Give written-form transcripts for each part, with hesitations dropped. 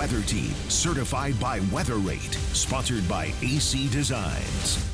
Weather Team, certified by Weather Rate, sponsored by AC Designs.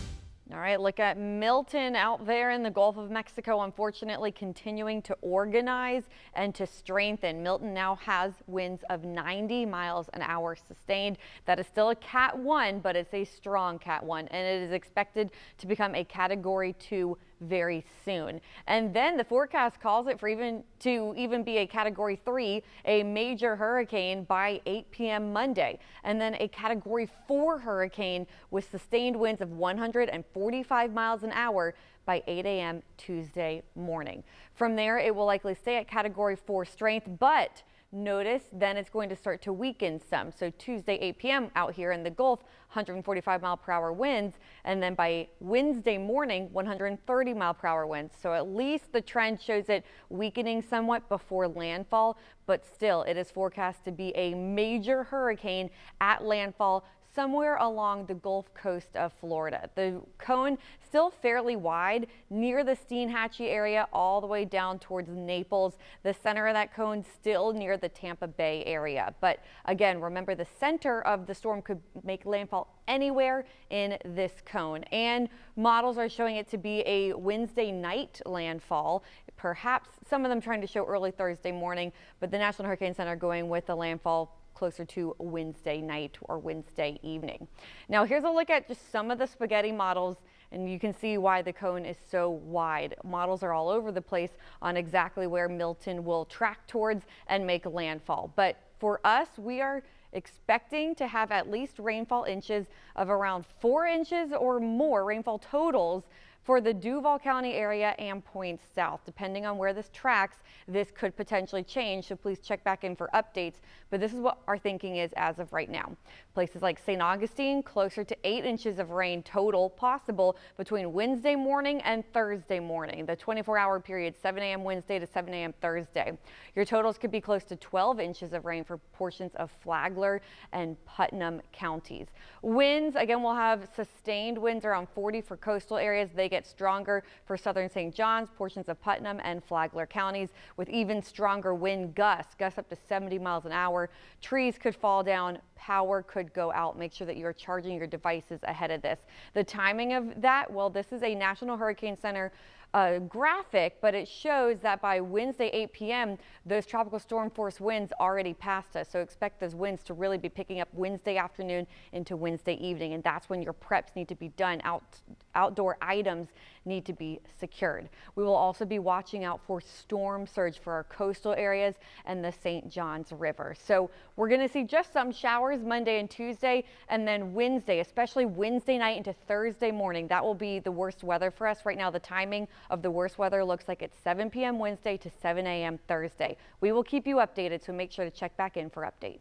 All right, look at Milton out there in the Gulf of Mexico, unfortunately continuing to organize and to strengthen. Milton now has winds of 90 miles an hour sustained. That is still a Cat 1, but it's a strong Cat 1, and it is expected to become a Category 2 very soon. And then the forecast calls it for even be a Category 3, a major hurricane by 8 p.m. Monday, and then a Category 4 hurricane with sustained winds of 145 miles an hour by 8 a.m. Tuesday morning. From there, it will likely stay at Category 4 strength, but notice then it's going to start to weaken some. So Tuesday 8 p.m. out here in the Gulf, 145 mile per hour winds, and then by Wednesday morning 130 mile per hour winds. So at least the trend shows it weakening somewhat before landfall, but still it is forecast to be a major hurricane at landfall somewhere along the Gulf Coast of Florida. The cone still fairly wide near the Steinhatchee area all the way down towards Naples. The center of that cone still near the Tampa Bay area. But again, remember the center of the storm could make landfall anywhere in this cone. And models are showing it to be a Wednesday night landfall. Perhaps some of them trying to show early Thursday morning, but the National Hurricane Center going with the landfall closer to Wednesday night or Wednesday evening. Now here's a look at just some of the spaghetti models, and you can see why the cone is so wide. Models are all over the place on exactly where Milton will track towards and make landfall. But for us, we are expecting to have at least rainfall inches of around 4 inches or more rainfall totals for the Duval County area and points south. Depending on where this tracks, this could potentially change, so please check back in for updates. But this is what our thinking is as of right now. Places like St. Augustine, closer to 8 inches of rain total possible between Wednesday morning and Thursday morning. The 24-hour period, 7 a.m. Wednesday to 7 a.m. Thursday. Your totals could be close to 12 inches of rain for portions of Flagler and Putnam counties. Winds, again, we'll have sustained winds around 40 for coastal areas. They get stronger for southern St. John's, portions of Putnam and Flagler counties, with even stronger wind gusts up to 70 miles an hour. Trees could fall down, power could go out. Make sure that you are charging your devices ahead of this. The timing of that, well, this is a National Hurricane Center graphic, but it shows that by Wednesday 8 p.m. those tropical storm force winds already passed us. So expect those winds to really be picking up Wednesday afternoon into Wednesday evening, and that's when your preps need to be done. Outdoor items need to be secured. We will also be watching out for storm surge for our coastal areas and the St. Johns River. So we're going to see just some showers Monday and Tuesday, and then Wednesday, especially Wednesday night into Thursday morning. That will be the worst weather for us. Right now, the timing of the worst weather looks like it's 7 p.m. Wednesday to 7 a.m. Thursday. We will keep you updated, so make sure to check back in for updates.